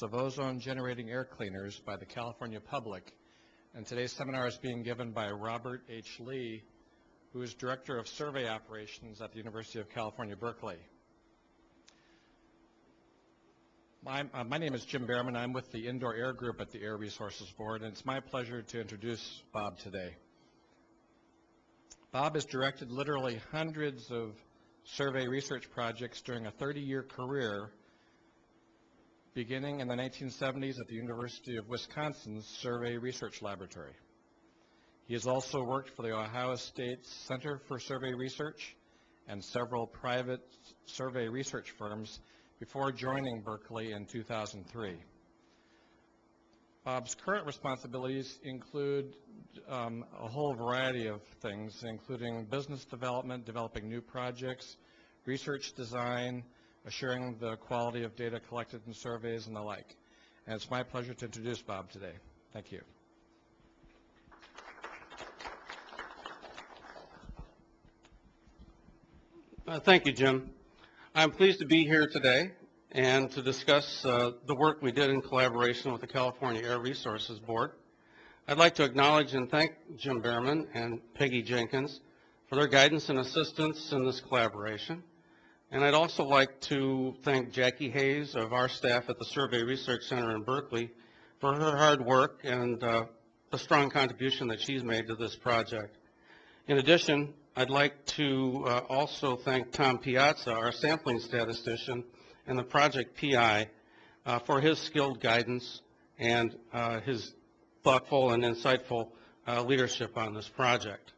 of ozone-generating air cleaners by the California public. And today's seminar is being given by Robert H. Lee, who is Director of Survey Operations at the University of California, Berkeley. My name is Jim Behrman. I'm with the Indoor Air Group at the Air Resources Board, and it's my pleasure to introduce Bob today. Bob has directed literally hundreds of survey research projects during a 30-year career, beginning in the 1970s at the University of Wisconsin's Survey Research Laboratory. He has also worked for the Ohio State Center for Survey Research and several private survey research firms before joining Berkeley in 2003. Bob's current responsibilities include a whole variety of things, including business development, developing new projects, research design, assuring the quality of data collected in surveys, and the like. And it's my pleasure to introduce Bob today. Thank you. Thank you, Jim. I'm pleased to be here today and to discuss the work we did in collaboration with the California Air Resources Board. I'd like to acknowledge and thank Jim Behrman and Peggy Jenkins for their guidance and assistance in this collaboration. And I'd also like to thank Jackie Hayes of our staff at the Survey Research Center in Berkeley for her hard work and the strong contribution that she's made to this project. In addition, I'd like to also thank Tom Piazza, our sampling statistician, and the project PI for his skilled guidance and his thoughtful and insightful leadership on this project.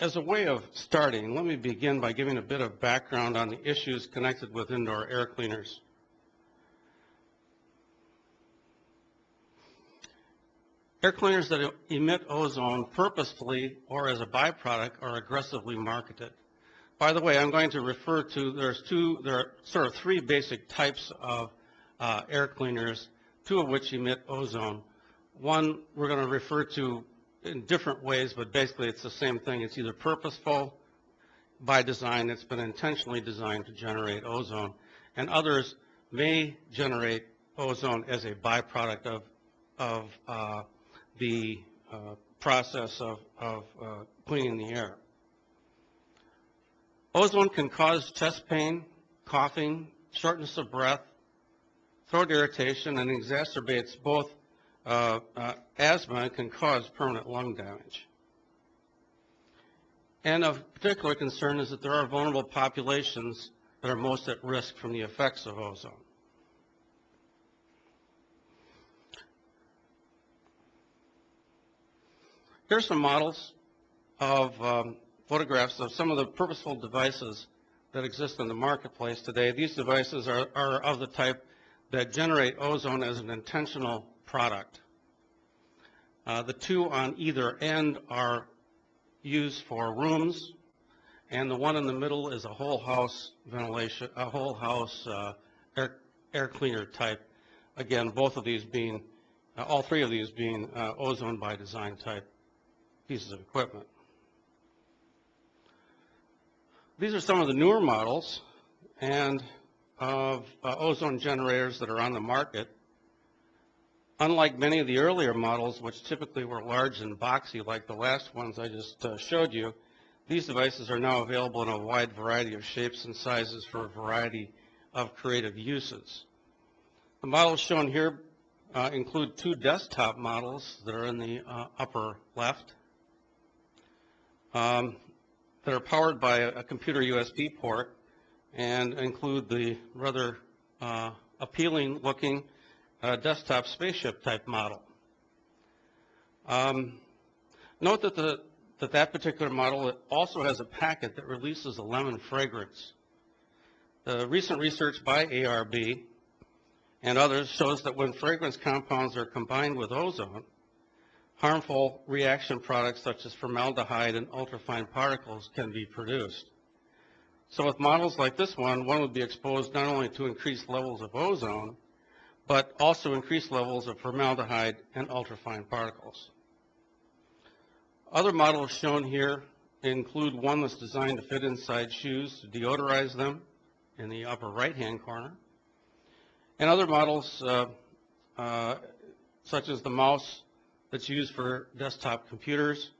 As a way of starting, let me begin by giving a bit of background on the issues connected with indoor air cleaners. Air cleaners that emit ozone purposefully or as a byproduct are aggressively marketed. By the way, I'm going to refer to, there are sort of three basic types of air cleaners, two of which emit ozone. One we're going to refer to in different ways, but basically it's the same thing. It's either purposeful by design, it's been intentionally designed to generate ozone, and others may generate ozone as a byproduct of the process of cleaning the air. Ozone can cause chest pain, coughing, shortness of breath, throat irritation, and exacerbates both asthma and can cause permanent lung damage. And of particular concern is that there are vulnerable populations that are most at risk from the effects of ozone. Here's some models of photographs of some of the purposeful devices that exist in the marketplace today. These devices are of the type that generate ozone as an intentional product. The two on either end are used for rooms, and the one in the middle is a whole house ventilation, a whole house air cleaner type. Again, both of these being, all three of these being ozone by design type pieces of equipment. These are some of the newer models and of ozone generators that are on the market. Unlike many of the earlier models, which typically were large and boxy like the last ones I just showed you, these devices are now available in a wide variety of shapes and sizes for a variety of creative uses. The models shown here include two desktop models that are in the upper left that are powered by a computer USB port and include the rather appealing looking desktop spaceship type model. Note that that particular model also has a packet that releases a lemon fragrance. The recent research by ARB and others shows that when fragrance compounds are combined with ozone, harmful reaction products such as formaldehyde and ultrafine particles can be produced. So with models like this one would be exposed not only to increased levels of ozone, but also increased levels of formaldehyde and ultrafine particles. Other models shown here include one that's designed to fit inside shoes to deodorize them, in the upper right-hand corner, and other models such as the mouse that's used for desktop computers,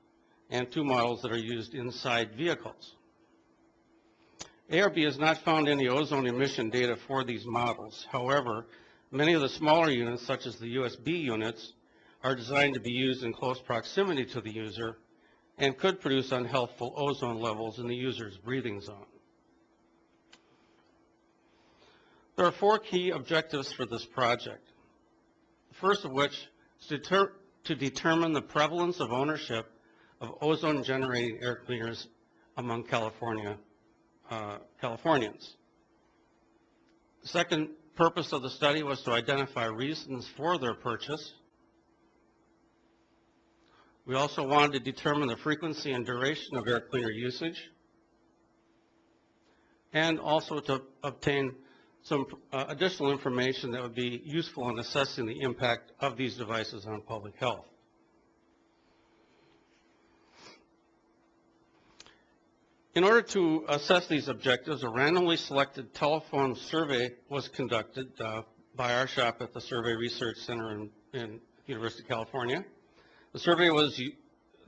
and 2 models that are used inside vehicles. ARB has not found any ozone emission data for these models. However, many of the smaller units, such as the USB units, are designed to be used in close proximity to the user and could produce unhealthful ozone levels in the user's breathing zone. There are 4 key objectives for this project. The first of which is to determine the prevalence of ownership of ozone-generating air cleaners among Californians. The second purpose of the study was to identify reasons for their purchase. We also wanted to determine the frequency and duration of air cleaner usage, and also to obtain some additional information that would be useful in assessing the impact of these devices on public health. In order to assess these objectives, a randomly selected telephone survey was conducted by our shop at the Survey Research Center in University of California. The survey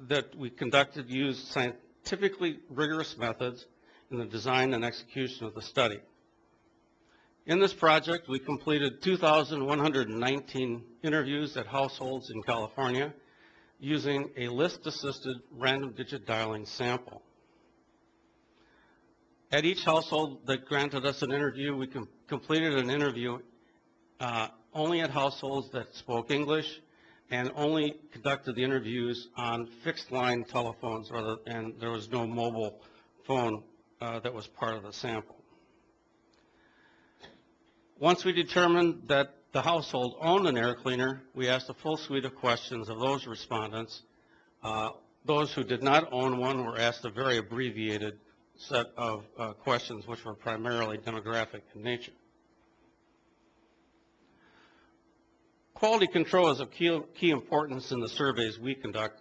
that we conducted used scientifically rigorous methods in the design and execution of the study. In this project, we completed 2,119 interviews at households in California using a list-assisted random digit dialing sample. At each household that granted us an interview, we completed an interview only at households that spoke English and only conducted the interviews on fixed line telephones, and there was no mobile phone that was part of the sample. Once we determined that the household owned an air cleaner, we asked a full suite of questions of those respondents. Those who did not own one were asked a very abbreviated set of questions, which were primarily demographic in nature. Quality control is of key importance in the surveys we conduct,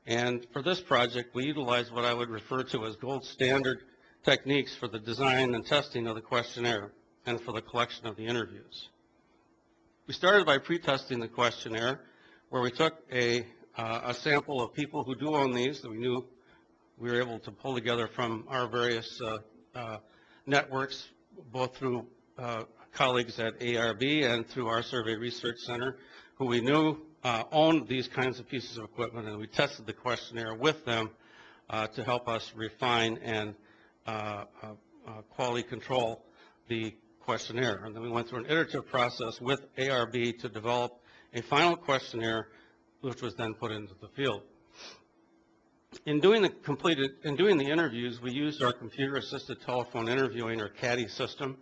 and for this project we utilize what I would refer to as gold standard techniques for the design and testing of the questionnaire and for the collection of the interviews. We started by pre-testing the questionnaire, where we took a sample of people who do own these that we knew we were able to pull together from our various networks, both through colleagues at ARB and through our Survey Research Center, who we knew owned these kinds of pieces of equipment, and we tested the questionnaire with them to help us refine and quality control the questionnaire. And then we went through an iterative process with ARB to develop a final questionnaire, which was then put into the field. In doing the interviews, we used our computer-assisted telephone interviewing, or CADI system,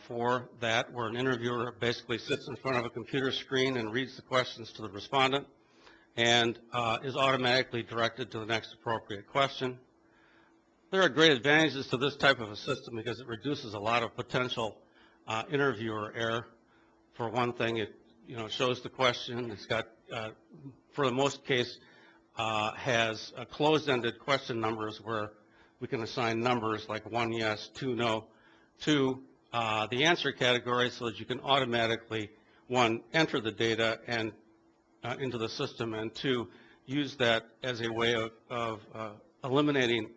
for that, where an interviewer basically sits in front of a computer screen and reads the questions to the respondent and is automatically directed to the next appropriate question. There are great advantages to this type of a system because it reduces a lot of potential interviewer error. For one thing, it shows the question. It's got, for the most case, has closed-ended question numbers where we can assign numbers like 1 yes, 2 no, to the answer category, so that you can automatically, 1, enter the data and into the system, and 2, use that as a way of eliminating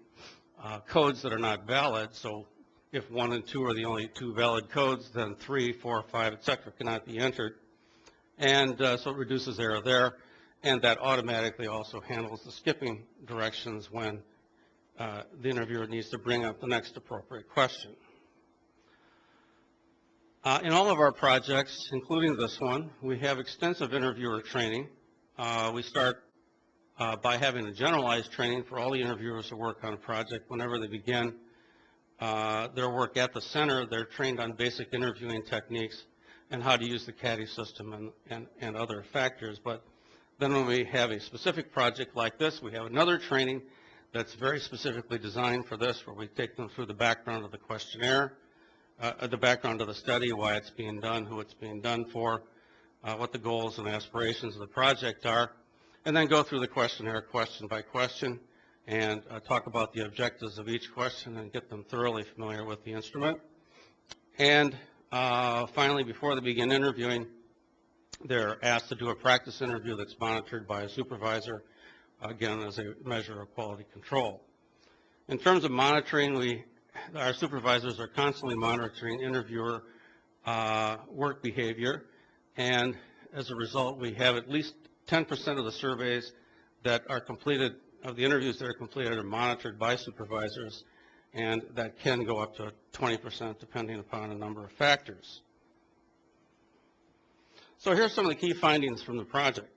codes that are not valid. So if 1 and 2 are the only 2 valid codes, then 3, 4, 5, etc. cannot be entered. And so it reduces error there. And that automatically also handles the skipping directions when the interviewer needs to bring up the next appropriate question. In all of our projects, including this one, we have extensive interviewer training. We start by having a generalized training for all the interviewers who work on a project. Whenever they begin their work at the center, they're trained on basic interviewing techniques and how to use the CADI system and other factors. But then when we have a specific project like this, we have another training that's very specifically designed for this, where we take them through the background of the questionnaire, the background of the study, why it's being done, who it's being done for, what the goals and aspirations of the project are, and then go through the questionnaire question by question and talk about the objectives of each question and get them thoroughly familiar with the instrument. And finally, before they begin interviewing, they're asked to do a practice interview that's monitored by a supervisor, again, as a measure of quality control. In terms of monitoring, our supervisors are constantly monitoring interviewer work behavior, and as a result, we have at least 10% of the surveys that are completed, of the interviews that are completed, are monitored by supervisors, and that can go up to 20% depending upon a number of factors. So here's some of the key findings from the project.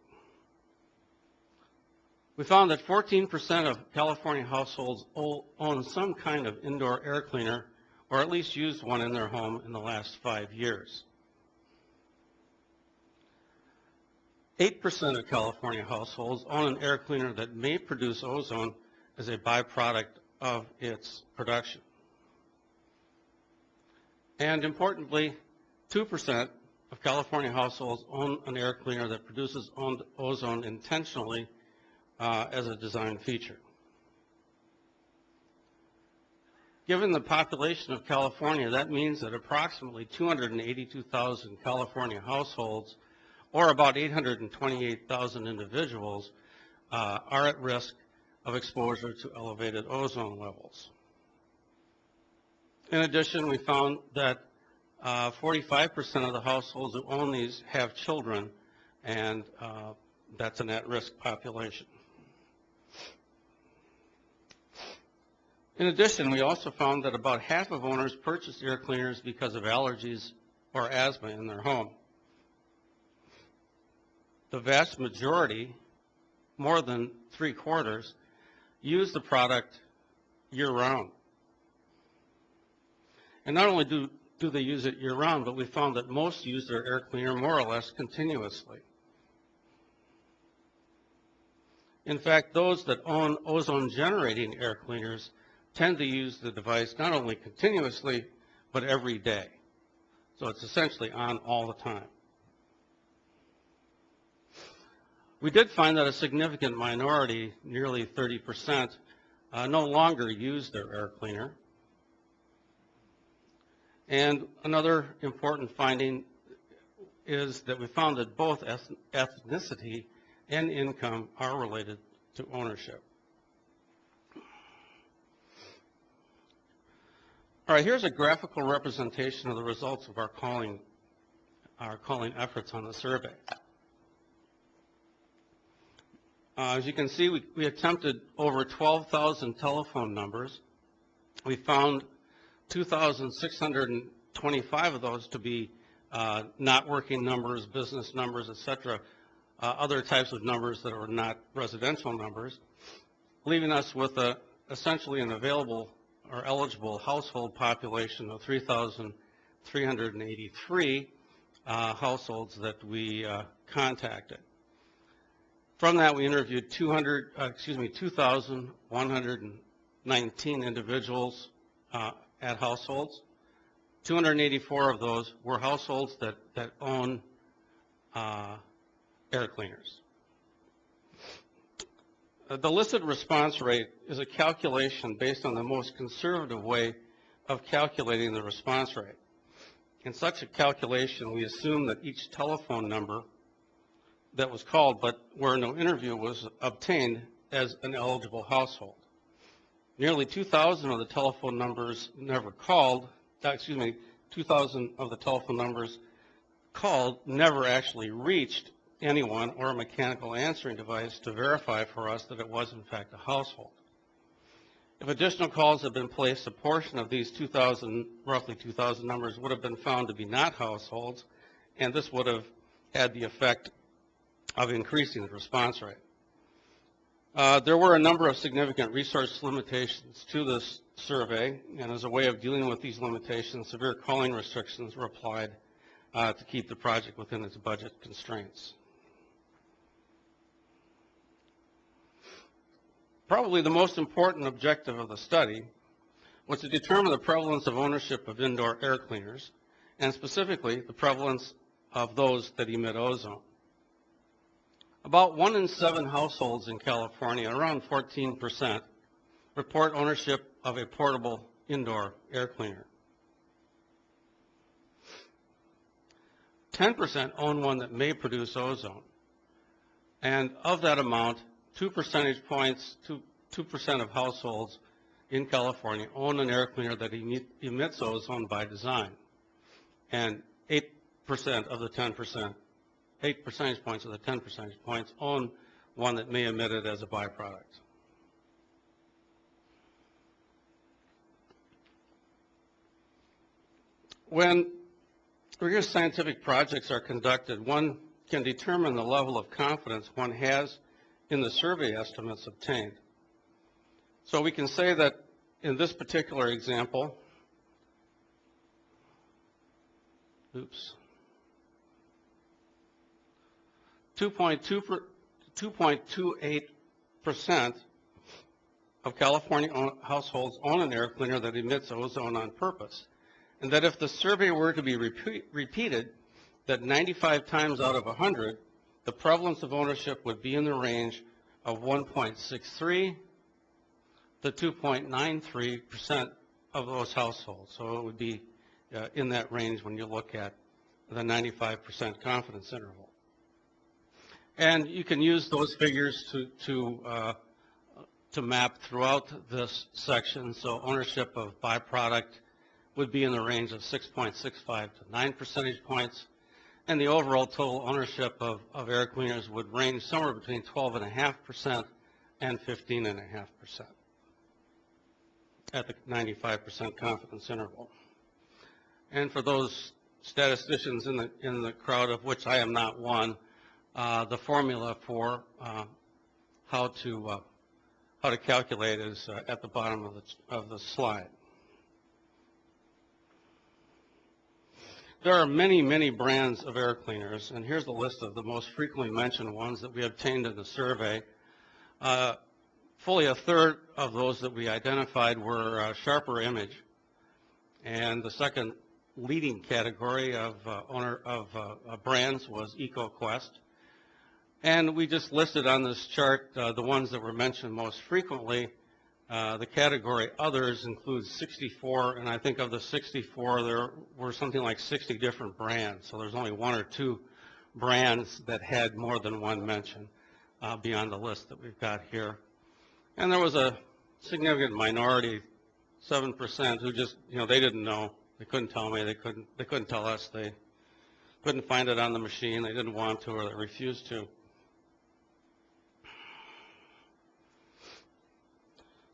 We found that 14% of California households own some kind of indoor air cleaner, or at least used one in their home in the last 5 years. 8% of California households own an air cleaner that may produce ozone as a byproduct of its production. And importantly, 2% of California households own an air cleaner that produces ozone intentionally as a design feature. Given the population of California, that means that approximately 282,000 California households, or about 828,000 individuals, are at risk of exposure to elevated ozone levels. In addition, we found that 45% of the households who own these have children, and that's an at-risk population. In addition, we also found that about half of owners purchase air cleaners because of allergies or asthma in their home. The vast majority, more than 3/4, use the product year-round. And not only do they use it year-round, but we found that most use their air cleaner more or less continuously. In fact, those that own ozone-generating air cleaners tend to use the device not only continuously, but every day. So it's essentially on all the time. We did find that a significant minority, nearly 30%, no longer use their air cleaner. And another important finding is that we found that both ethnicity and income are related to ownership. All right, here's a graphical representation of the results of our calling efforts on the survey. As you can see, we attempted over 12,000 telephone numbers. We found 2,625 of those to be not working numbers, business numbers, etc., other types of numbers that are not residential numbers, leaving us with essentially an available or eligible household population of 3,383 households that we contacted. From that, we interviewed 2,119 individuals at households. 284 of those were households that own air cleaners. The listed response rate is a calculation based on the most conservative way of calculating the response rate. In such a calculation, we assume that each telephone number that was called, but where no interview was obtained, as an eligible household. Nearly 2,000 of the telephone numbers never called, 2,000 of the telephone numbers called never actually reached anyone or a mechanical answering device to verify for us that it was in fact a household. If additional calls had been placed, a portion of these roughly 2,000 numbers would have been found to be not households, and this would have had the effect of increasing the response rate. There were a number of significant resource limitations to this survey, and as a way of dealing with these limitations, severe calling restrictions were applied to keep the project within its budget constraints. Probably the most important objective of the study was to determine the prevalence of ownership of indoor air cleaners, and specifically the prevalence of those that emit ozone. About 1 in 7 households in California, around 14%, report ownership of a portable indoor air cleaner. 10% own one that may produce ozone. And of that amount, 2 percentage points, 2% of households in California own an air cleaner that emits ozone by design. And 8% of the 10%, 8 percentage points of the 10 percentage points own one that may emit it as a byproduct. When rigorous scientific projects are conducted, one can determine the level of confidence one has in the survey estimates obtained. So we can say that in this particular example, 2.28% of California households own an air cleaner that emits ozone on purpose. And that if the survey were to be repeated, that 95 times out of 100, the prevalence of ownership would be in the range of 1.63 to 2.93% of those households. So it would be in that range when you look at the 95% confidence interval. And you can use those figures to map throughout this section. So ownership of byproduct would be in the range of 6.65 to 9 percentage points. And the overall total ownership of air cleaners would range somewhere between 12.5% and 15.5% at the 95% confidence interval. And for those statisticians in the crowd, of which I am not one, the formula for how to calculate is at the bottom of the slide. There are many, many brands of air cleaners, and here's the list of the most frequently mentioned ones that we obtained in the survey. Fully a third of those that we identified were sharper image, and the second leading category of brands was EcoQuest. And we just listed on this chart the ones that were mentioned most frequently. The category others includes 64, and I think of the 64 there were something like 60 different brands. So there's only one or two brands that had more than one mention beyond the list that we've got here. And there was a significant minority, 7%, who just, they didn't know. They couldn't tell me. They couldn't tell us. They couldn't find it on the machine. They didn't want to, or they refused to.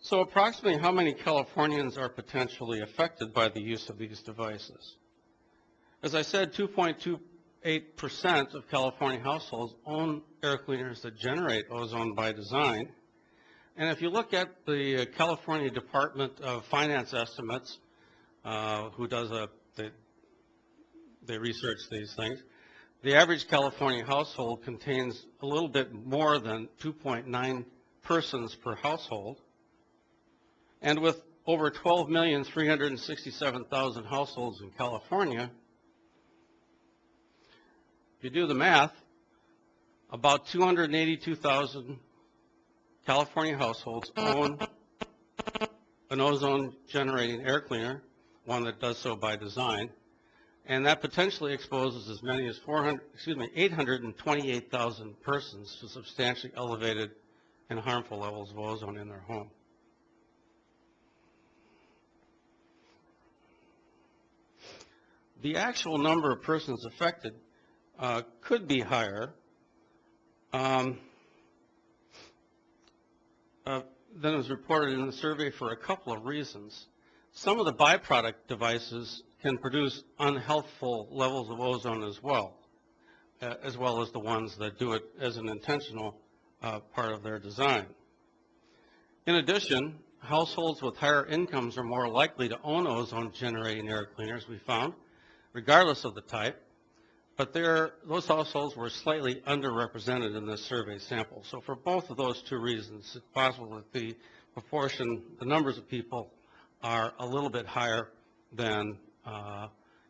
So approximately how many Californians are potentially affected by the use of these devices? As I said, 2.28% of California households own air cleaners that generate ozone by design. And if you look at the California Department of Finance estimates, who does they research these things, the average California household contains a little bit more than 2.9 persons per household. And with over 12,367,000 households in California, if you do the math, about 282,000 California households own an ozone-generating air cleaner, one that does so by design, and that potentially exposes as many as 828,000 persons to substantially elevated and harmful levels of ozone in their home. The actual number of persons affected could be higher than was reported in the survey for a couple of reasons. Some of the byproduct devices can produce unhealthful levels of ozone as well as the ones that do it as an intentional part of their design. In addition, households with higher incomes are more likely to own ozone-generating air cleaners, we found, regardless of the type, but those households were slightly underrepresented in this survey sample. So for both of those two reasons, it's possible that the numbers of people are a little bit higher than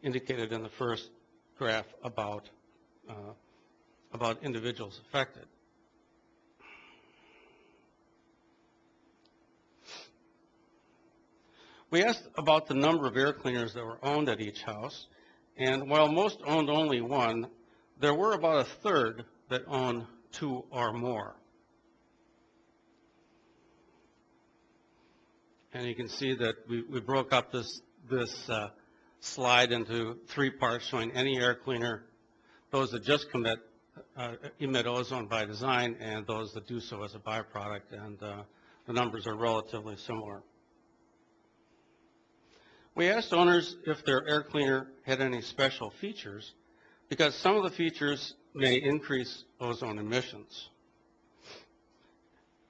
indicated in the first graph about individuals affected. We asked about the number of air cleaners that were owned at each house, And while most owned only one, there were about a third that owned two or more. And you can see that we broke up this slide into three parts, showing any air cleaner, those that just emit ozone by design, and those that do so as a byproduct, and the numbers are relatively similar. We asked owners if their air cleaner had any special features, because some of the features may increase ozone emissions.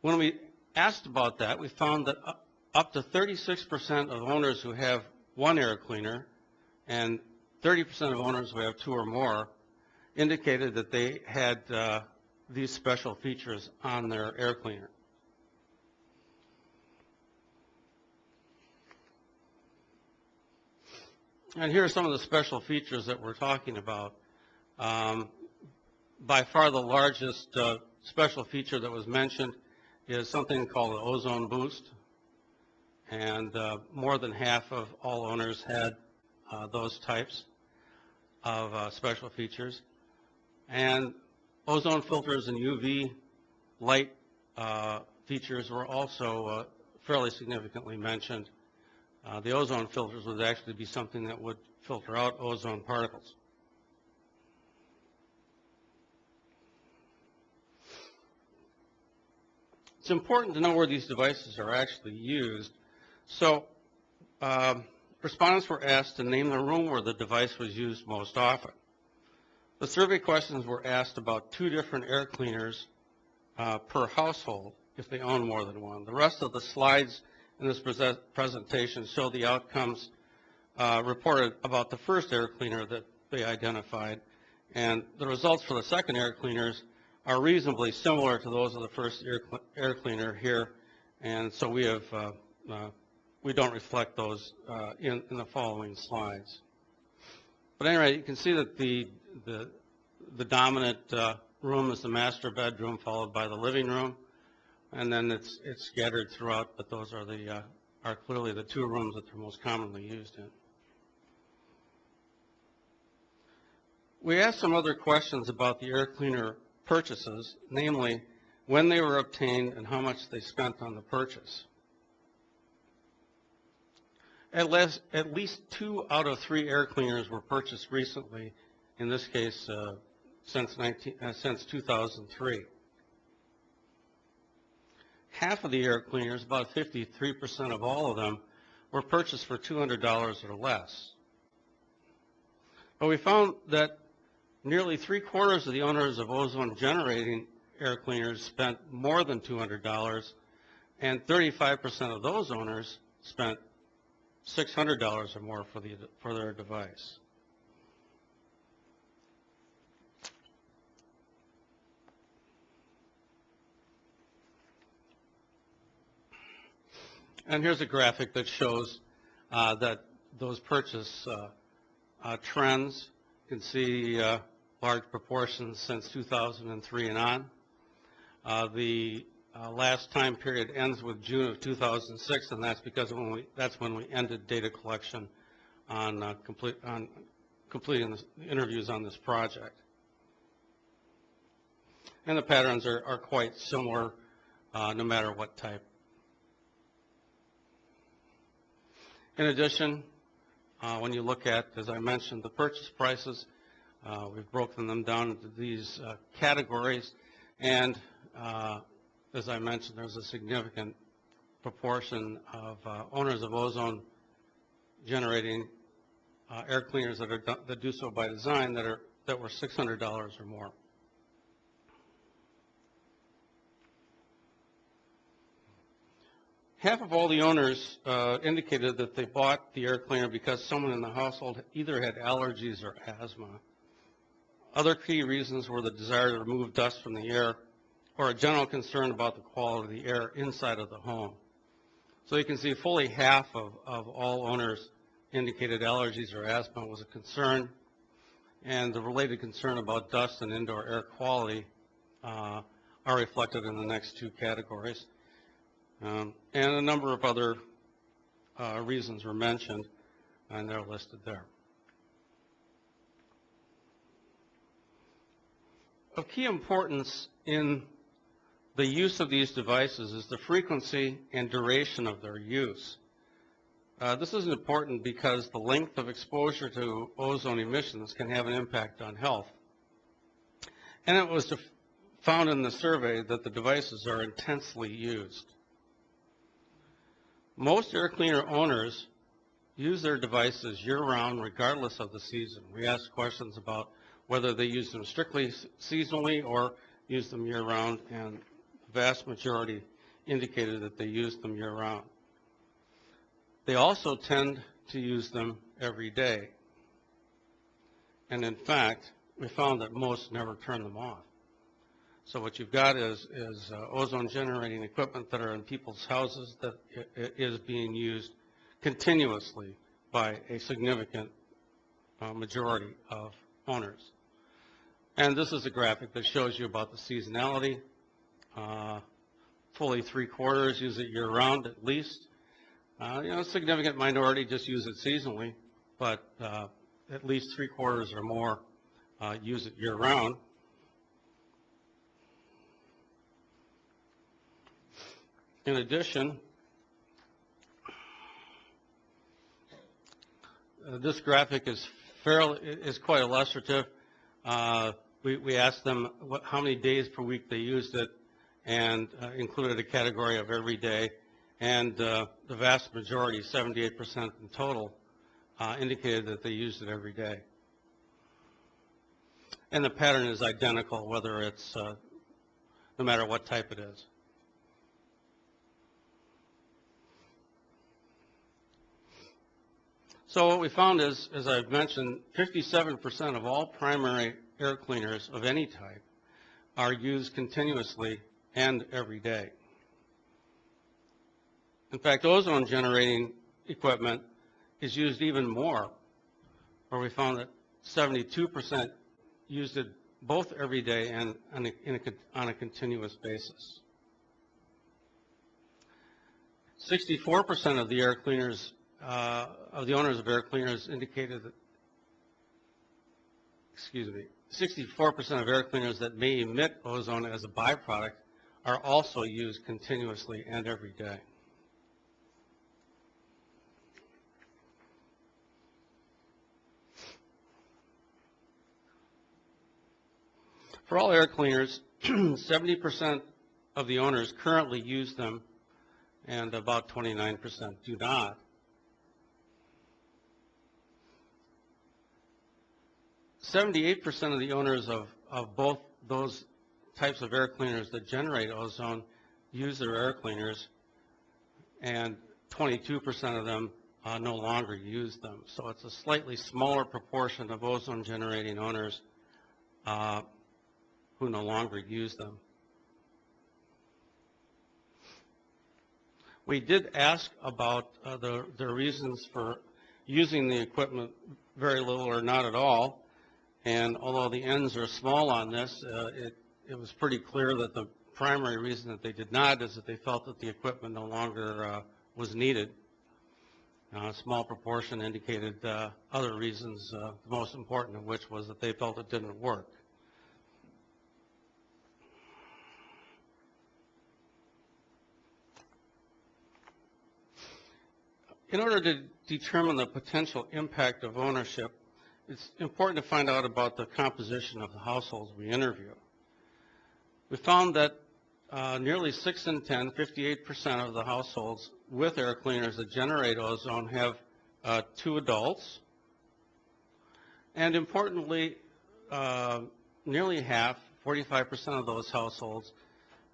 When we asked about that, we found that up to 36% of owners who have one air cleaner and 30% of owners who have two or more indicated that they had these special features on their air cleaner. And here are some of the special features that we're talking about. By far the largest special feature that was mentioned is something called the ozone boost. And more than half of all owners had those types of special features. And ozone filters and UV light features were also fairly significantly mentioned. The ozone filters would actually be something that would filter out ozone particles. It's important to know where these devices are actually used. So respondents were asked to name the room where the device was used most often. The survey questions were asked about 2 different air cleaners per household if they own more than one. The rest of the slides in this presentation show the outcomes reported about the first air cleaner that they identified, and the results for the second air cleaners are reasonably similar to those of the first air cleaner here, and so we don't reflect those in the following slides. But anyway, you can see that the dominant room is the master bedroom, followed by the living room, and then it's scattered throughout, but those are clearly the 2 rooms that they're most commonly used in. We asked some other questions about the air cleaner purchases, namely when they were obtained and how much they spent on the purchase. At least 2 out of 3 air cleaners were purchased recently, in this case since 2003. Half of the air cleaners, about 53% of all of them, were purchased for $200 or less. But we found that nearly 3/4 of the owners of ozone-generating air cleaners spent more than $200, and 35% of those owners spent $600 or more for their device. And here's a graphic that shows that those purchase trends. You can see large proportions since 2003 and on. The last time period ends with June of 2006, and that's because that's when we ended data collection on completing the interviews on this project. And the patterns are quite similar no matter what type. In addition, when you look at, as I mentioned, the purchase prices, we've broken them down into these categories, and as I mentioned, there's a significant proportion of owners of ozone-generating air cleaners that do so by design that were $600 or more. Half of all the owners indicated that they bought the air cleaner because someone in the household either had allergies or asthma. Other key reasons were the desire to remove dust from the air or a general concern about the quality of the air inside of the home. So you can see fully half of all owners indicated allergies or asthma was a concern, and the related concern about dust and indoor air quality are reflected in the next 2 categories. And a number of other reasons were mentioned, and they're listed there. Of key importance in the use of these devices is the frequency and duration of their use. This is important because the length of exposure to ozone emissions can have an impact on health. And it was found in the survey that the devices are intensely used. Most air cleaner owners use their devices year-round regardless of the season. We asked questions about whether they use them strictly seasonally or use them year-round, and the vast majority indicated that they use them year-round. They also tend to use them every day. And in fact, we found that most never turn them off. So what you've got is ozone-generating equipment that are in people's houses that is being used continuously by a significant majority of owners. And this is a graphic that shows you about the seasonality. Fully 3/4 use it year-round at least. A significant minority just use it seasonally, but at least 3/4 or more use it year-round. In addition, this graphic is quite illustrative. We asked them how many days per week they used it, and included a category of every day. And the vast majority, 78% in total, indicated that they used it every day. And the pattern is identical, whether it's no matter what type it is. So what we found is, as I've mentioned, 57% of all primary air cleaners of any type are used continuously and every day. In fact, ozone-generating equipment is used even more, where we found that 72% used it both every day and on a continuous basis. 64% of the air cleaners, of the owners of air cleaners indicated that, 64% of air cleaners that may emit ozone as a byproduct are also used continuously and every day. For all air cleaners, 70% of the owners currently use them, and about 29% do not. 78% of the owners of both those types of air cleaners that generate ozone use their air cleaners, and 22% of them no longer use them. So it's a slightly smaller proportion of ozone-generating owners who no longer use them. We did ask about the reasons for using the equipment very little or not at all. And although the ends are small on this, it was pretty clear that the primary reason that they did not is that they felt that the equipment no longer was needed. A small proportion indicated other reasons, the most important of which was that they felt it didn't work. In order to determine the potential impact of ownership, it's important to find out about the composition of the households we interview. We found that nearly 6 in 10, 58% of the households with air cleaners that generate ozone have 2 adults. And importantly, nearly half, 45% of those households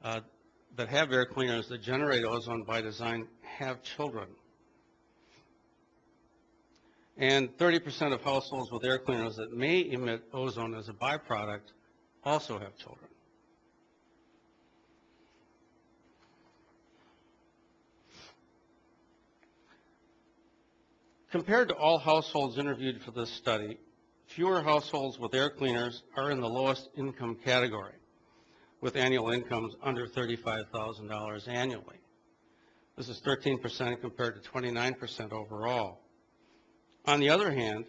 that have air cleaners that generate ozone by design have children. And 30% of households with air cleaners that may emit ozone as a byproduct also have children. Compared to all households interviewed for this study, fewer households with air cleaners are in the lowest income category, with annual incomes under $35,000 annually. This is 13% compared to 29% overall. On the other hand,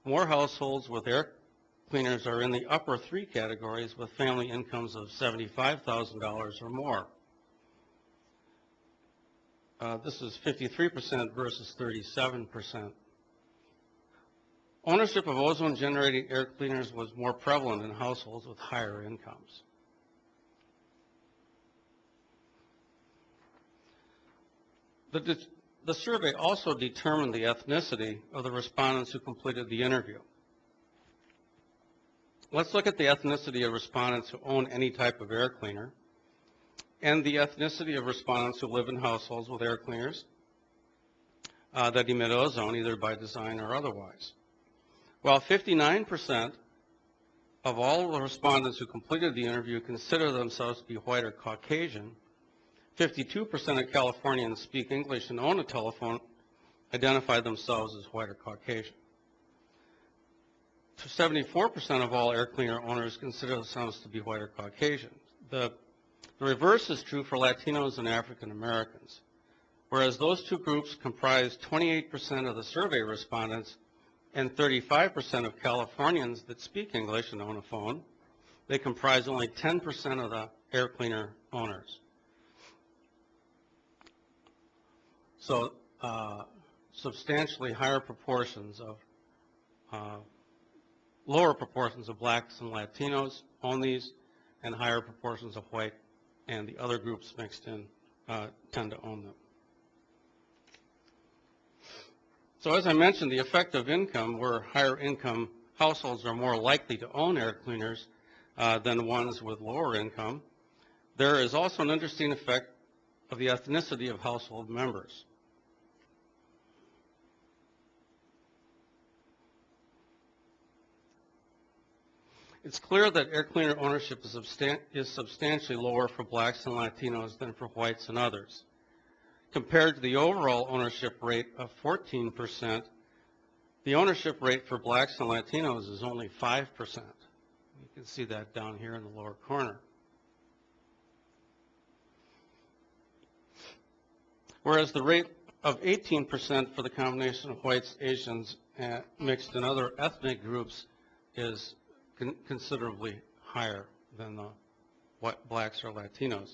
more households with air cleaners are in the upper three categories with family incomes of $75,000 or more. This is 53% versus 37%. Ownership of ozone-generating air cleaners was more prevalent in households with higher incomes. The survey also determined the ethnicity of the respondents who completed the interview. Let's look at the ethnicity of respondents who own any type of air cleaner and the ethnicity of respondents who live in households with air cleaners that emit ozone, either by design or otherwise. While 59% of all the respondents who completed the interview consider themselves to be white or Caucasian, 52% of Californians speak English and own a telephone identify themselves as white or Caucasian. 74% of all air cleaner owners consider themselves to be white or Caucasian. The reverse is true for Latinos and African Americans. Whereas those two groups comprise 28% of the survey respondents and 35% of Californians that speak English and own a phone, they comprise only 10% of the air cleaner owners. So substantially higher proportions of, lower proportions of blacks and Latinos own these, and higher proportions of white and the other groups mixed in tend to own them. So as I mentioned, the effect of income, where higher income households are more likely to own air cleaners than ones with lower income, there is also an interesting effect of the ethnicity of household members. It's clear that air cleaner ownership is substantially lower for blacks and Latinos than for whites and others. Compared to the overall ownership rate of 14%, the ownership rate for blacks and Latinos is only 5%. You can see that down here in the lower corner. Whereas the rate of 18% for the combination of whites, Asians, mixed and other ethnic groups is considerably higher than the blacks or Latinos.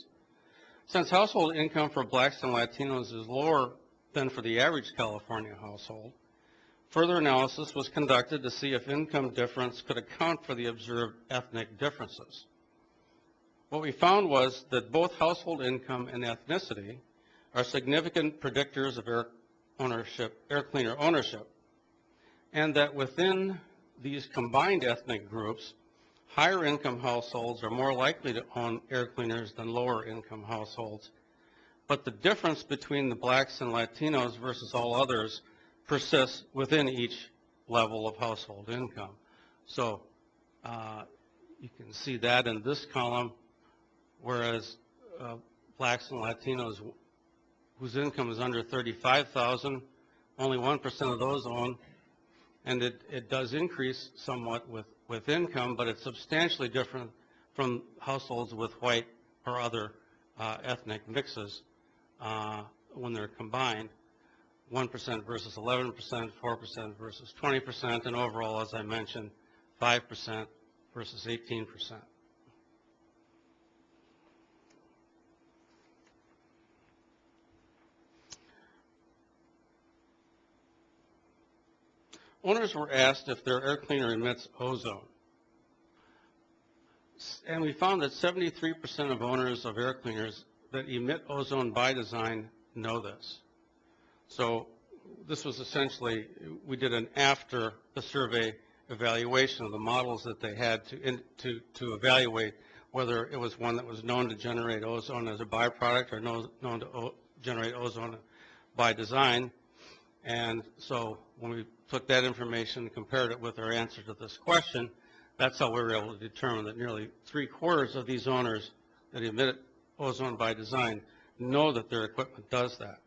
Since household income for blacks and Latinos is lower than for the average California household, further analysis was conducted to see if income difference could account for the observed ethnic differences. What we found was that both household income and ethnicity are significant predictors of air cleaner ownership, and that within these combined ethnic groups, higher income households are more likely to own air cleaners than lower income households. But the difference between the blacks and Latinos versus all others persists within each level of household income. So you can see that in this column, whereas blacks and Latinos whose income is under $35,000, only 1% of those own. And it does increase somewhat with income, but it's substantially different from households with white or other ethnic mixes when they're combined. 1% versus 11%, 4% versus 20%, and overall, as I mentioned, 5% versus 18%. Owners were asked if their air cleaner emits ozone. And we found that 73% of owners of air cleaners that emit ozone by design know this. So this was essentially, we did an after the survey evaluation of the models that they had to evaluate whether it was one that was known to generate ozone as a byproduct or known to generate ozone by design. And so when we took that information and compared it with our answer to this question, that's how we were able to determine that nearly 3/4 of these owners that emit ozone by design know that their equipment does that.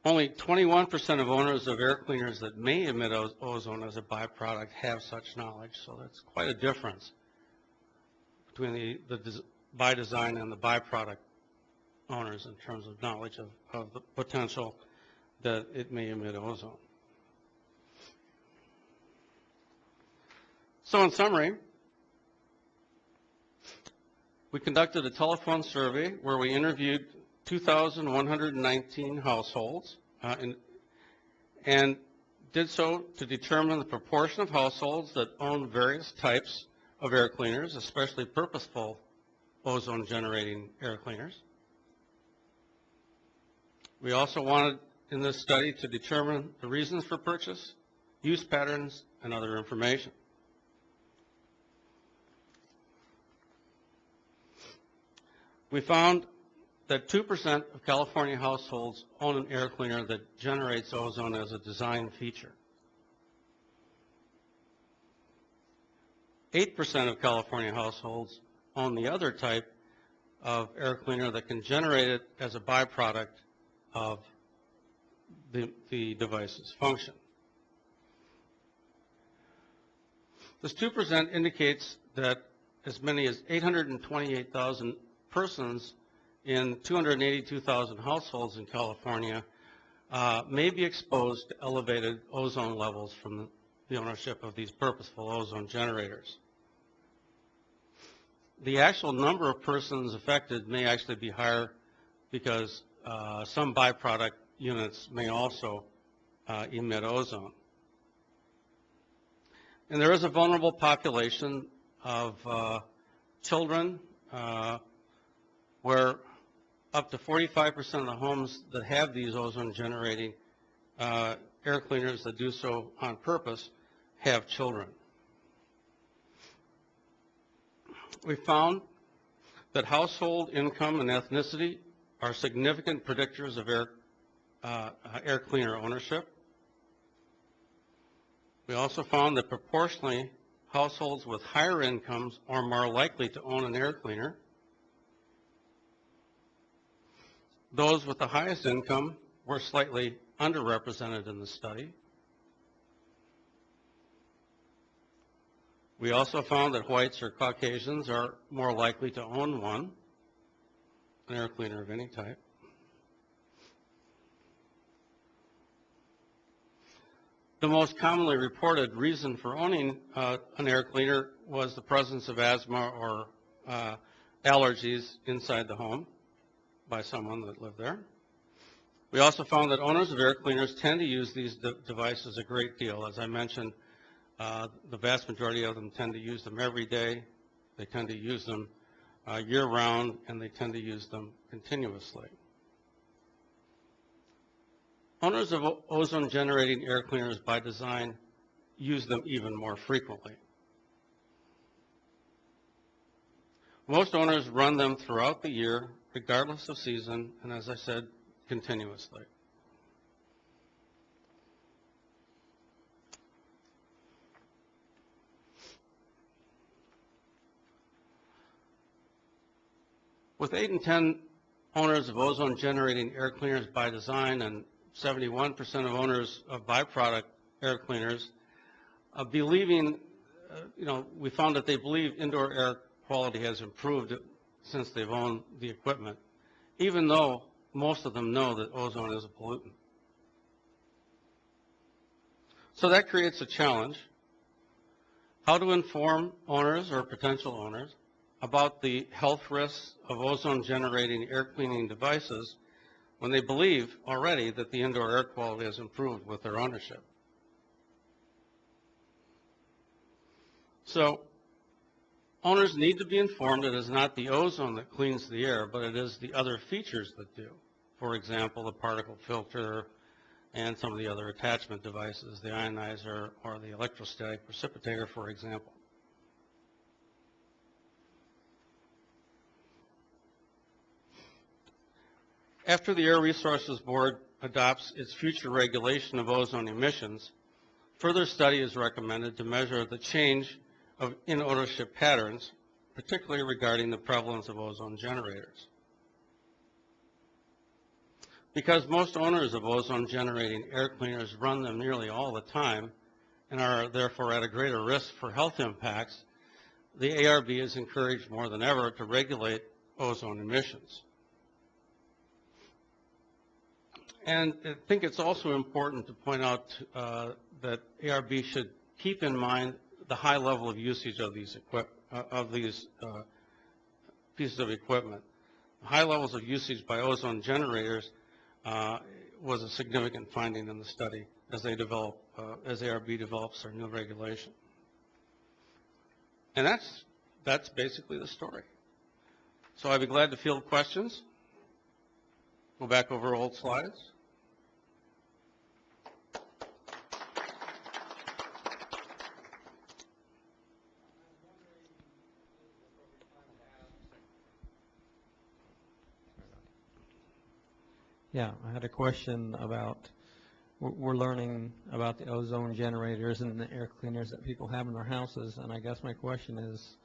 Only 21% of owners of air cleaners that may emit ozone as a byproduct have such knowledge, so that's quite a difference between the by design and the byproduct owners in terms of knowledge of the potential that it may emit ozone. So in summary, we conducted a telephone survey where we interviewed 2,119 households and did so to determine the proportion of households that own various types of air cleaners, especially purposeful ozone-generating air cleaners. We also wanted in this study to determine the reasons for purchase, use patterns, and other information. We found that 2% of California households own an air cleaner that generates ozone as a design feature. 8% of California households own the other type of air cleaner that can generate it as a byproduct of the device's function. This 2% indicates that as many as 828,000 persons in 282,000 households in California may be exposed to elevated ozone levels from the ownership of these purposeful ozone generators. The actual number of persons affected may actually be higher because some byproduct units may also emit ozone. And there is a vulnerable population of children where up to 45% of the homes that have these ozone-generating air cleaners that do so on purpose have children. We found that household income and ethnicity are significant predictors of air cleaner ownership. We also found that proportionally, households with higher incomes are more likely to own an air cleaner. Those with the highest income were slightly underrepresented in the study. We also found that whites or Caucasians are more likely to own one, an air cleaner of any type. The most commonly reported reason for owning an air cleaner was the presence of asthma or allergies inside the home by someone that lived there. We also found that owners of air cleaners tend to use these devices a great deal. As I mentioned, the vast majority of them tend to use them every day. They tend to use them year-round, and they tend to use them continuously. Owners of ozone-generating air cleaners by design use them even more frequently. Most owners run them throughout the year, regardless of season, and as I said, continuously. With 8 in 10 owners of ozone-generating air cleaners by design and 71% of owners of byproduct air cleaners believing, we found that they believe indoor air quality has improved since they've owned the equipment, even though most of them know that ozone is a pollutant. So that creates a challenge: how to inform owners or potential owners about the health risks of ozone-generating air cleaning devices when they believe already that the indoor air quality has improved with their ownership. So owners need to be informed it is not the ozone that cleans the air, but it is the other features that do. For example, the particle filter and some of the other attachment devices, the ionizer or the electrostatic precipitator, for example. After the Air Resources Board adopts its future regulation of ozone emissions, further study is recommended to measure the change in ownership patterns, particularly regarding the prevalence of ozone generators. Because most owners of ozone-generating air cleaners run them nearly all the time and are therefore at a greater risk for health impacts, the ARB is encouraged more than ever to regulate ozone emissions. And I think it's also important to point out that ARB should keep in mind the high level of usage of these pieces of equipment. High levels of usage by ozone generators was a significant finding in the study as they develop, as ARB develops their new regulation. And that's basically the story. So I'd be glad to field questions. Go back over old slides. Yeah, I had a question about, we're learning about the ozone generators and the air cleaners that people have in their houses, and I guess my question is,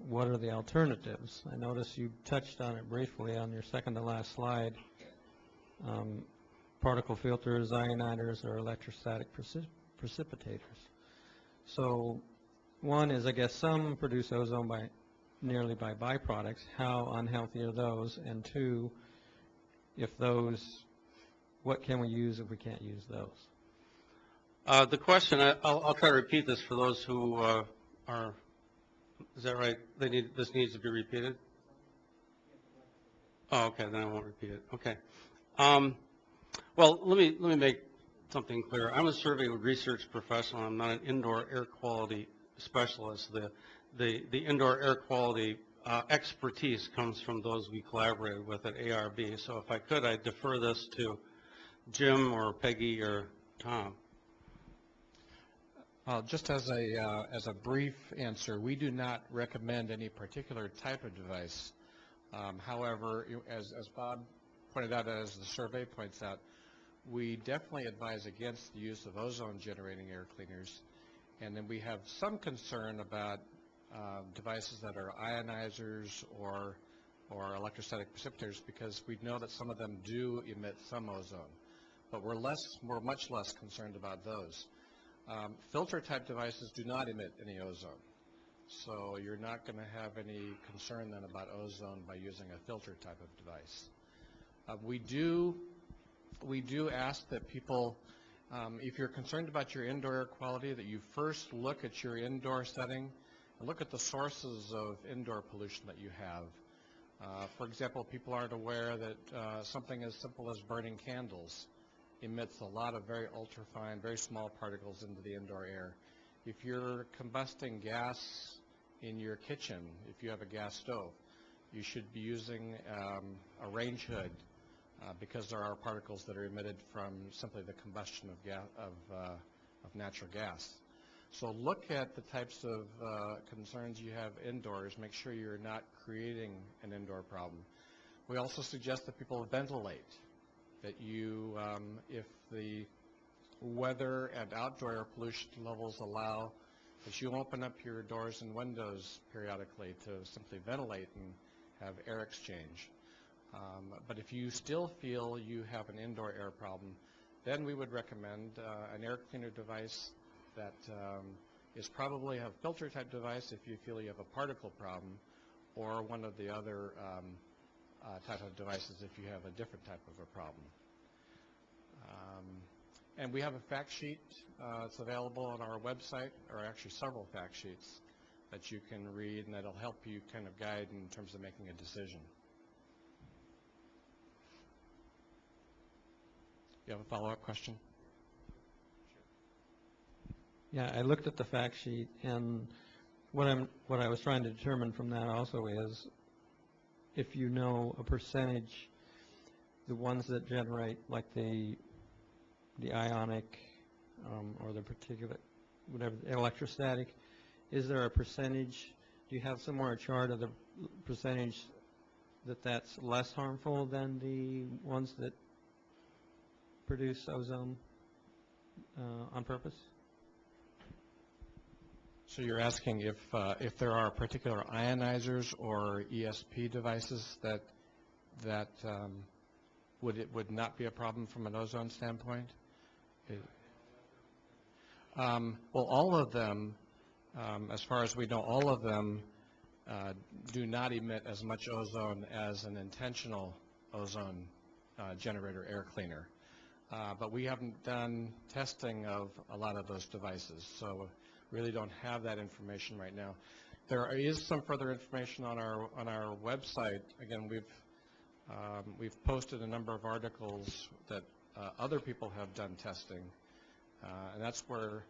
what are the alternatives? I noticed you touched on it briefly on your second to last slide. Particle filters, ionizers, or electrostatic precipitators. So one is, I guess, some produce ozone nearly by byproducts. How unhealthy are those? And two, if those, what can we use if we can't use those? The question, I'll try to repeat this for those who are, is that right? This needs to be repeated? Oh, okay, then I won't repeat it. Okay. Well, let me make something clear. I'm a survey research professional. I'm not an indoor air quality specialist. The indoor air quality expertise comes from those we collaborated with at ARB. So if I could, I'd defer this to Jim or Peggy or Tom. Just as a brief answer, we do not recommend any particular type of device. However, as Bob pointed out, as the survey points out, we definitely advise against the use of ozone-generating air cleaners. And then we have some concern about devices that are ionizers or electrostatic precipitators, because we know that some of them do emit some ozone. But we're much less concerned about those. Filter type devices do not emit any ozone. So you're not going to have any concern then about ozone by using a filter type of device. We do ask that people, if you're concerned about your indoor air quality, that you first look at your indoor setting and look at the sources of indoor pollution that you have. For example, people aren't aware that something as simple as burning candles emits a lot of very ultrafine, very small particles into the indoor air. If you're combusting gas in your kitchen, if you have a gas stove, you should be using a range hood because there are particles that are emitted from simply the combustion of natural gas. So look at the types of concerns you have indoors. Make sure you're not creating an indoor problem. We also suggest that people ventilate, that you, if the weather and outdoor air pollution levels allow, that you open up your doors and windows periodically to simply ventilate and have air exchange. But if you still feel you have an indoor air problem, then we would recommend an air cleaner device that is probably a filter type device if you feel you have a particle problem, or one of the other type of devices if you have a different type of a problem. And we have a fact sheet. It's available on our website, or actually several fact sheets that you can read, and that'll help you kind of guide in terms of making a decision. You have a follow-up question? Yeah, I looked at the fact sheet, and what I was trying to determine from that also is if you know a percentage, the ones that generate like the ionic or the particulate, whatever, electrostatic, is there a percentage? Do you have somewhere a chart of the percentage that's less harmful than the ones that produce ozone on purpose? So you're asking if there are particular ionizers or ESP devices that would not be a problem from an ozone standpoint? Well, all of them, as far as we know, all of them do not emit as much ozone as an intentional ozone generator air cleaner. But we haven't done testing of a lot of those devices. So really don't have that information right now. There is some further information on our website. Again, we've posted a number of articles that other people have done testing, and that's where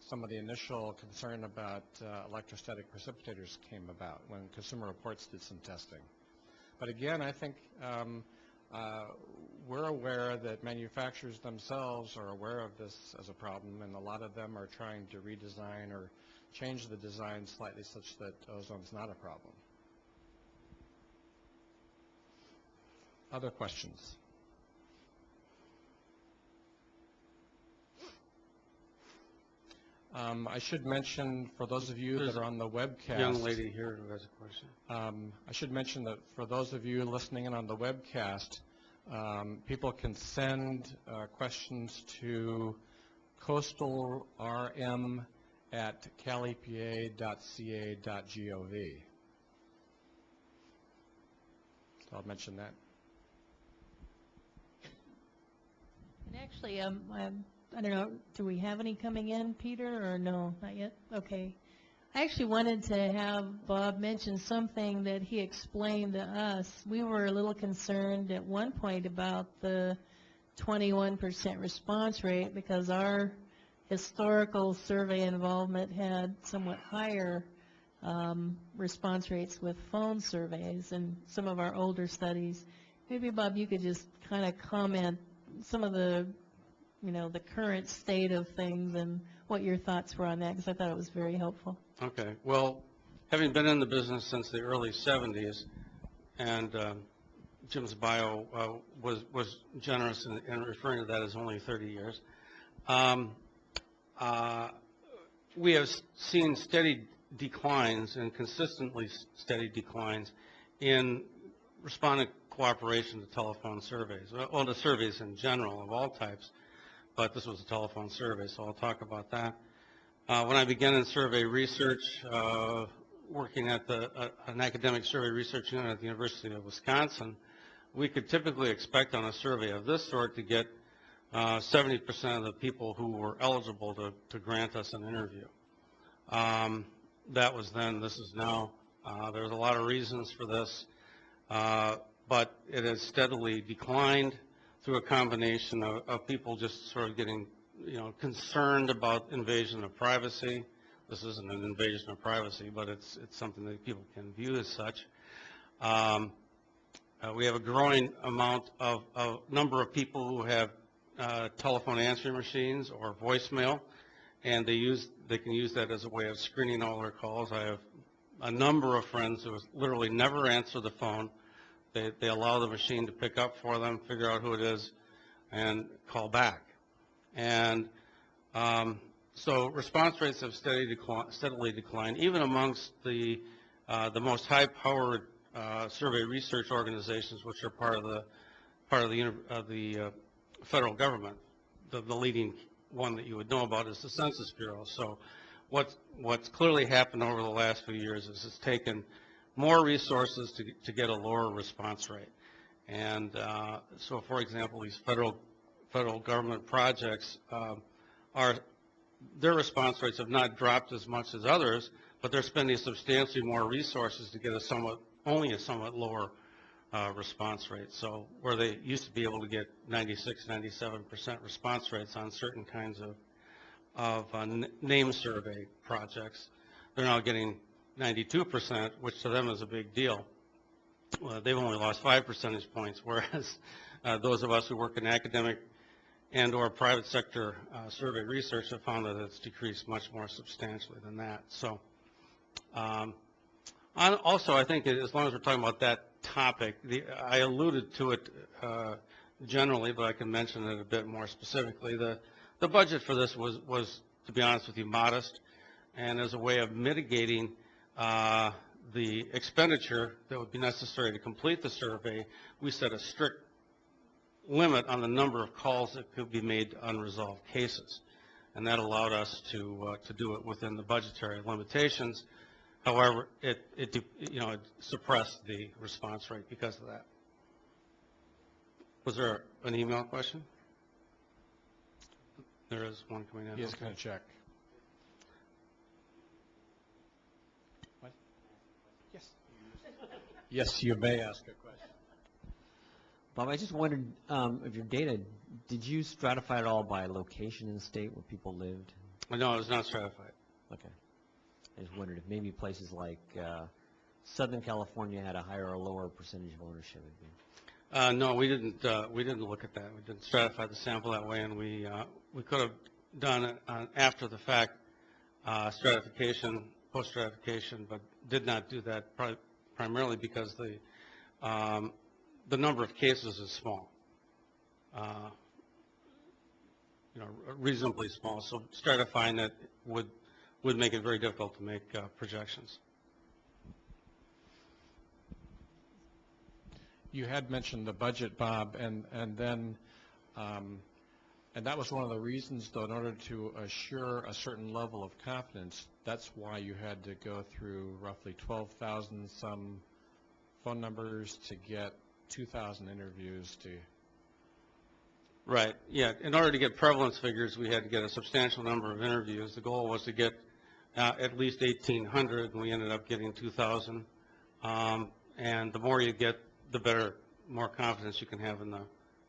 some of the initial concern about electrostatic precipitators came about when Consumer Reports did some testing. But again, I think we're aware that manufacturers themselves are aware of this as a problem, and a lot of them are trying to redesign or change the design slightly such that ozone's not a problem. Other questions? I should mention, for those of you that are on the webcast, Young lady here who has a question. I should mention that for those of you listening in on the webcast, people can send questions to coastalrm@calepa.ca.gov. So I'll mention that. And actually, I don't know, do we have any coming in, Peter, or no, not yet? Okay. I actually wanted to have Bob mention something that he explained to us. We were a little concerned at one point about the 21% response rate because our historical survey involvement had somewhat higher response rates with phone surveys and some of our older studies. Maybe, Bob, you could just kind of comment some of the, the current state of things and what your thoughts were on that, because I thought it was very helpful. Okay. Well, having been in the business since the early 70s, and Jim's bio was generous in referring to that as only 30 years, we have seen steady declines and consistently steady declines in respondent cooperation to telephone surveys, well, to surveys in general of all types, but this was a telephone survey, so I'll talk about that. When I began in survey research, working at an academic survey research unit at the University of Wisconsin, we could typically expect on a survey of this sort to get 70% of the people who were eligible to grant us an interview. That was then, this is now. There's a lot of reasons for this, but it has steadily declined through a combination of people just sort of getting concerned about invasion of privacy. This isn't an invasion of privacy, but it's something that people can view as such. We have a growing amount of number of people who have telephone answering machines or voicemail, and they can use that as a way of screening all their calls. I have a number of friends who literally never answer the phone. They allow the machine to pick up for them, figure out who it is, and call back. And so response rates have steadily declined, even amongst the most high-powered survey research organizations, which are part of the federal government. The leading one that you would know about is the Census Bureau. So what's clearly happened over the last few years is it's taken more resources to get a lower response rate. And so, for example, these federal government projects their response rates have not dropped as much as others, but they're spending substantially more resources to get only a somewhat lower response rate. So where they used to be able to get 96, 97% response rates on certain kinds of name survey projects, they're now getting 92%, which to them is a big deal. They've only lost 5 percentage points, whereas those of us who work in academic and or private sector survey research have found that it's decreased much more substantially than that. So also, I think as long as we're talking about that topic, I alluded to it generally, but I can mention it a bit more specifically. The budget for this was, to be honest with you, modest, and as a way of mitigating the expenditure that would be necessary to complete the survey, we set a strict limit on the number of calls that could be made to unresolved cases, and that allowed us to do it within the budgetary limitations. However, it suppressed the response rate because of that. Was there an email question? There is one coming in. He is going to check. Yes, you may ask a question. Bob, I just wondered, of your data, did you stratify it all by location in the state where people lived? No, it's not stratified. Okay. I just wondered if maybe places like Southern California had a higher or lower percentage of ownership. No, we didn't look at that. We didn't stratify the sample that way, and we could have done it after the fact stratification, post-stratification, but did not do that primarily because the number of cases is small, reasonably small. So stratifying it would make it very difficult to make projections. You had mentioned the budget, Bob, and that was one of the reasons, though, in order to assure a certain level of confidence, that's why you had to go through roughly 12,000 some phone numbers to get 2,000 interviews to. Right, yeah. In order to get prevalence figures, we had to get a substantial number of interviews. The goal was to get at least 1,800, and we ended up getting 2,000. And the more you get, the better, more confidence you can have in the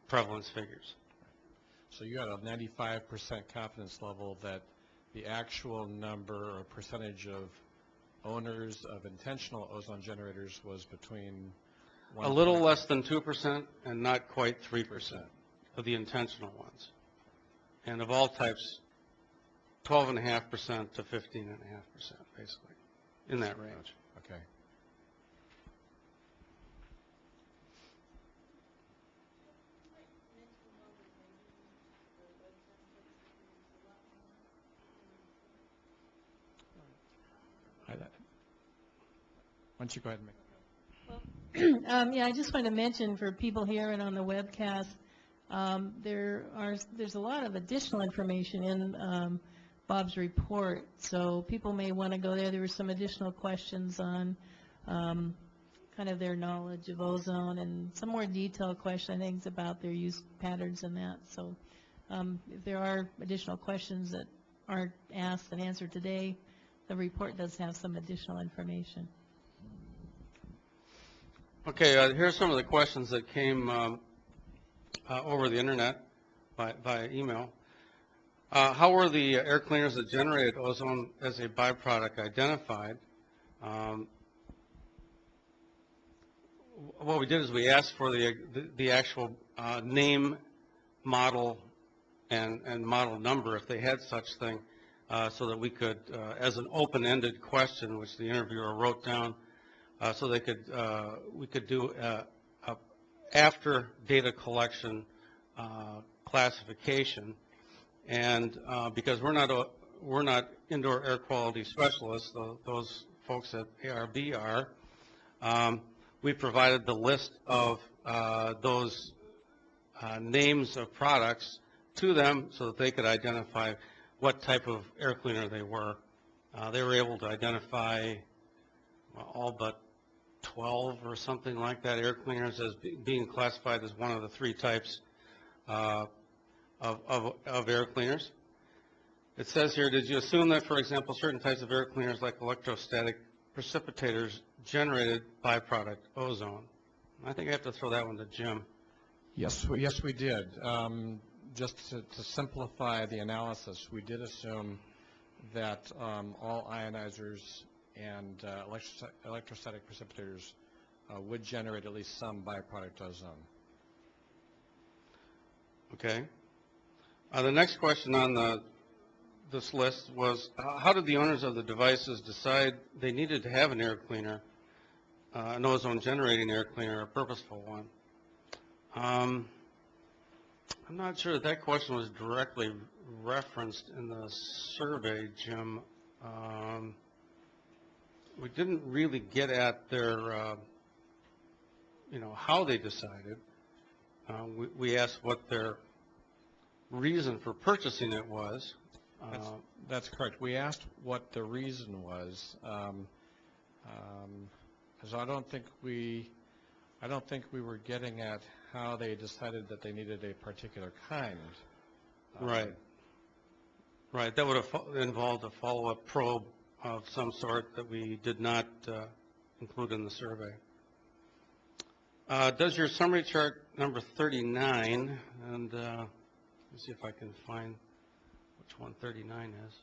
prevalence figures. So you had a 95% confidence level that the actual number or percentage of owners of intentional ozone generators was between A little less than 2% and not quite 3% of the intentional ones. And of all types, 12.5% to 15.5%, basically, in that range. Okay. Why don't you go ahead and make. Yeah, I just want to mention for people here and on the webcast, there's a lot of additional information in Bob's report, so people may want to go there. There were some additional questions on kind of their knowledge of ozone and some more detailed questions, I think, about their use patterns and that. So if there are additional questions that aren't asked and answered today, the report does have some additional information. Okay, here are some of the questions that came over the internet by email. How were the air cleaners that generated ozone as a byproduct identified? What we did is we asked for the actual name, model, and model number, if they had such thing, so that we could, as an open-ended question, which the interviewer wrote down, so we could do after data collection classification, and because we're not indoor air quality specialists, those folks at ARB are, we provided the list of those names of products to them so that they could identify what type of air cleaner they were. They were able to identify all but 12 or something like that air cleaners as being classified as one of the three types of air cleaners. It says here, did you assume that, for example, certain types of air cleaners like electrostatic precipitators generated byproduct ozone? I think I have to throw that one to Jim. Yes, we did. Just to simplify the analysis, we did assume that all ionizers and electrostatic precipitators would generate at least some byproduct ozone. Okay. The next question on this list was, how did the owners of the devices decide they needed to have an air cleaner, an ozone-generating air cleaner, a purposeful one? I'm not sure that question was directly referenced in the survey, Jim. We didn't really get at their, how they decided. We asked what their reason for purchasing it was. That's correct. We asked what the reason was. So I don't think we were getting at how they decided that they needed a particular kind. Right. Right. That would have involved a follow-up probe of some sort that we did not include in the survey. Does your summary chart number 39, and let's see if I can find which one 39 is.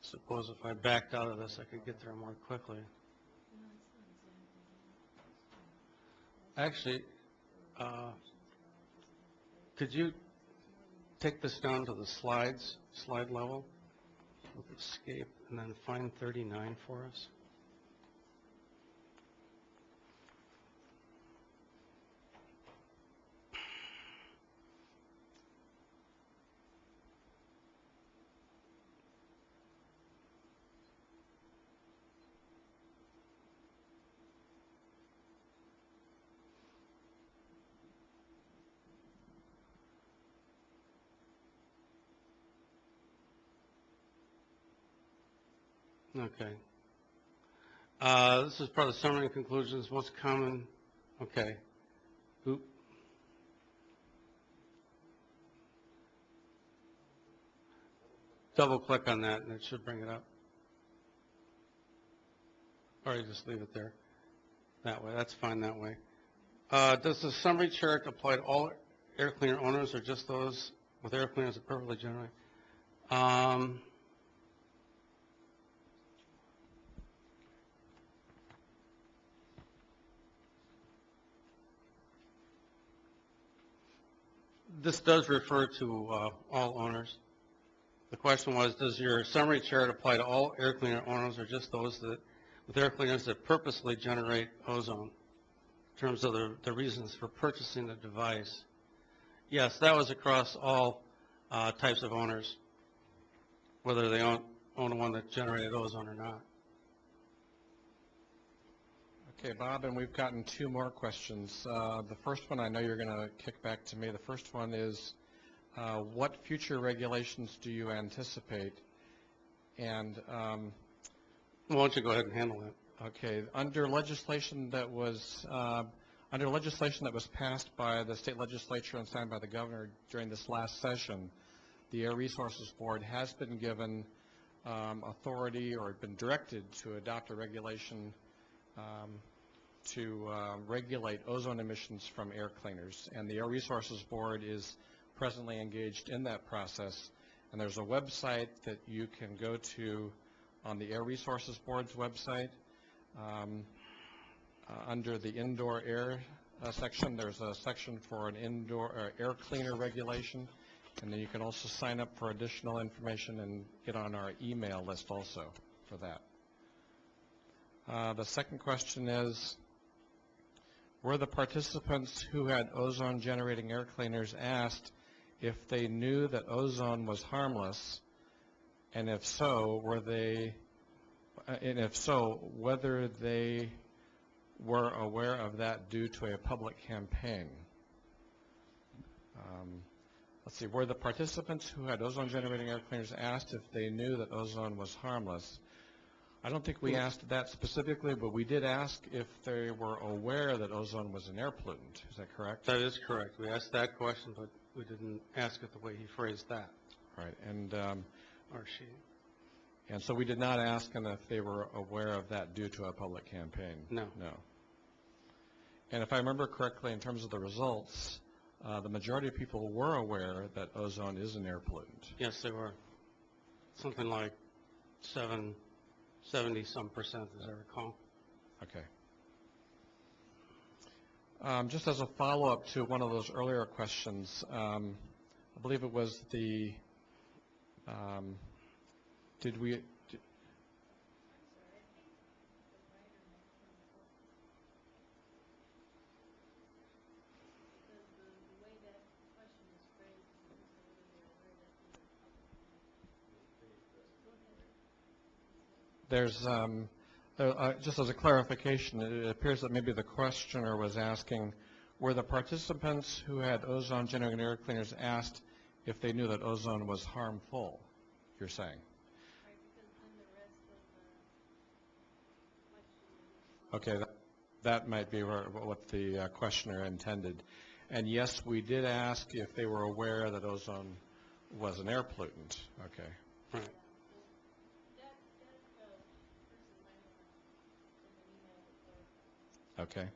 Suppose if I backed out of this, I could get there more quickly. Actually, could you take this down to the slide level with escape, and then find 39 for us? Okay. This is part of the summary and conclusions. Most common. Okay. Oop. Double click on that and it should bring it up. Or you just leave it there. That way. That's fine that way. Does the summary chart apply to all air cleaner owners or just those with air cleaners that perfectly generate? This does refer to all owners. The question was, does your summary chart apply to all air cleaner owners or just those that with air cleaners that purposely generate ozone in terms of the reasons for purchasing the device? Yes, that was across all types of owners, whether they own one that generated ozone or not. Okay, Bob, and we've gotten two more questions. The first one I know you're going to kick back to me. The first one is, what future regulations do you anticipate? And Why don't you go ahead and handle that? okay, under legislation that was passed by the state legislature and signed by the governor during this last session, the Air Resources Board has been given authority or been directed to adopt a regulation to regulate ozone emissions from air cleaners. And the Air Resources Board is presently engaged in that process. And there's a website that you can go to on the Air Resources Board's website. Under the indoor air section, there's a section for an indoor air cleaner regulation. And then you can also sign up for additional information and get on our email list also for that. The second question is, were the participants who had ozone-generating air cleaners asked if they knew that ozone was harmless, and if so, whether they were aware of that due to a public campaign? Let's see, were the participants who had ozone-generating air cleaners asked if they knew that ozone was harmless? I don't think we asked that specifically, but we did ask if they were aware that ozone was an air pollutant. Is that correct? That is correct. We asked that question, but we didn't ask it the way he phrased that. Right, and Or she. and so we did not ask them if they were aware of that due to a public campaign. No. No. And if I remember correctly, in terms of the results, the majority of people were aware that ozone is an air pollutant. Yes, they were. Something like 70-some%, as I recall. Okay. Just as a follow-up to one of those earlier questions, I believe it was the, did we, there's, just as a clarification, it appears that maybe the questioner was asking, were the participants who had ozone-generating air cleaners asked if they knew that ozone was harmful, you're saying? Okay, that might be what the questioner intended. And yes, we did ask if they were aware that ozone was an air pollutant. Okay. Right. Okay.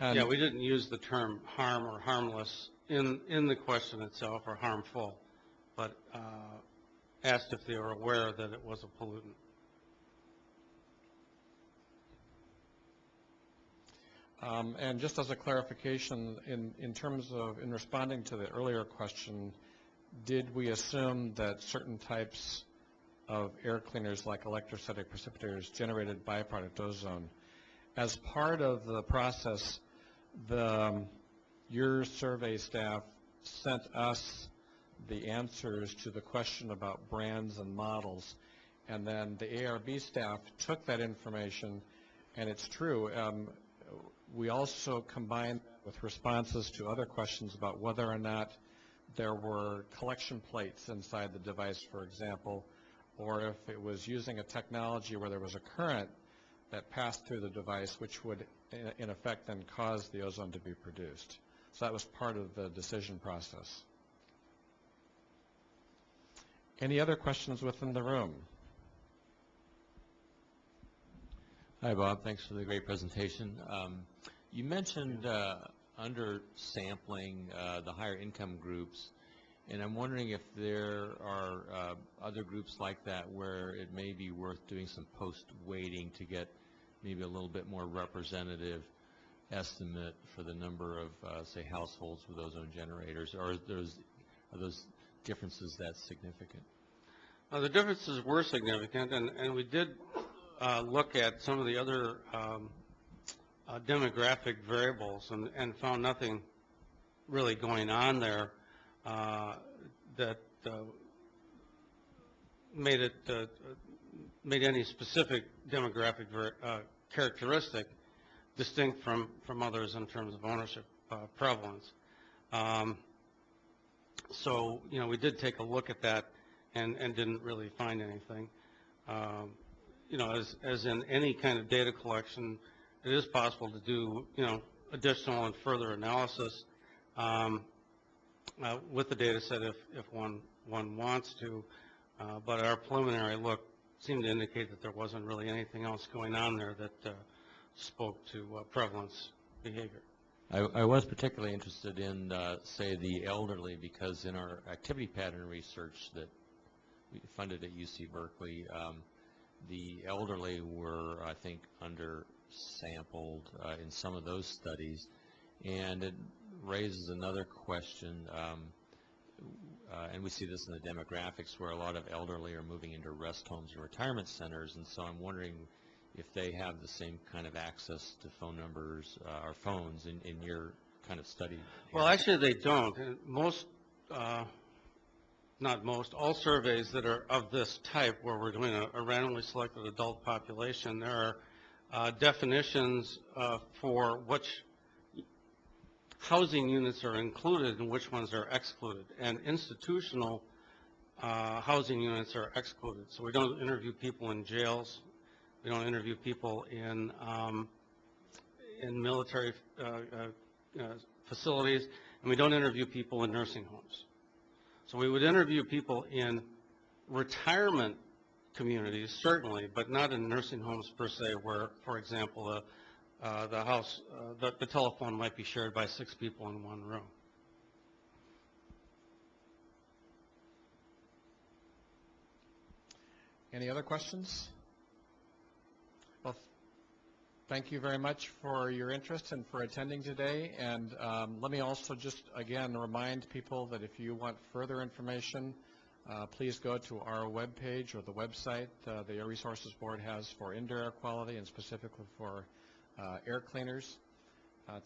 Yeah, we didn't use the term harm or harmless in the question itself, or harmful, but asked if they were aware that it was a pollutant. And just as a clarification, in terms of, in responding to the earlier question, did we assume that certain types of air cleaners like electrostatic precipitators generated byproduct ozone? As part of the process, your survey staff sent us the answers to the question about brands and models, and then the ARB staff took that information, and it's true. We also combined with responses to other questions about whether or not there were collection plates inside the device, for example, or if it was using a technology where there was a current that passed through the device, which would, in effect, then cause the ozone to be produced. So that was part of the decision process. Any other questions within the room? Hi, Bob. Thanks for the great presentation. You mentioned under sampling the higher income groups, and I'm wondering if there are other groups like that where it may be worth doing some post-weighting to get maybe a little bit more representative estimate for the number of, say, households with ozone generators, or are those differences that significant? The differences were significant, and we did look at some of the other demographic variables and found nothing really going on there that made any specific demographic characteristic distinct from others in terms of ownership prevalence. So, you know, we did take a look at that and didn't really find anything. You know, as in any kind of data collection, it is possible to do, you know, additional and further analysis with the data set if one wants to, but our preliminary look seemed to indicate that there wasn't really anything else going on there that spoke to prevalence behavior. I was particularly interested in, say, the elderly, because in our activity pattern research that we funded at UC Berkeley, the elderly were, I think, under-sampled in some of those studies, and it raises another question, and we see this in the demographics where a lot of elderly are moving into rest homes or retirement centers, and so I'm wondering if they have the same kind of access to phone numbers or phones in your kind of study. Well, actually they don't. And most, not most, all surveys that are of this type where we're doing a randomly selected adult population, there are definitions for which housing units are included and which ones are excluded. And institutional housing units are excluded. So we don't interview people in jails. We don't interview people in military facilities, and we don't interview people in nursing homes. So we would interview people in retirement communities, certainly, but not in nursing homes per se, where, for example, the telephone might be shared by 6 people in one room. Any other questions? Well, thank you very much for your interest and for attending today. And let me also just, again, remind people that if you want further information, please go to our webpage or the website the Air Resources Board has for indoor air quality and specifically for air cleaners,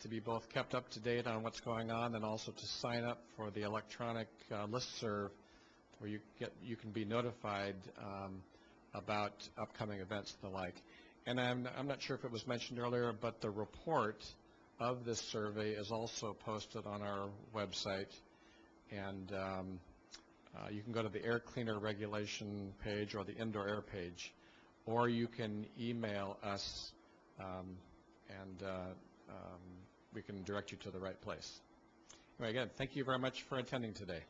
to be both kept up to date on what's going on and also to sign up for the electronic listserv where you can be notified about upcoming events and the like. And I'm not sure if it was mentioned earlier, but the report of this survey is also posted on our website, and you can go to the air cleaner regulation page or the indoor air page, or you can email us and we can direct you to the right place. Anyway, again, thank you very much for attending today.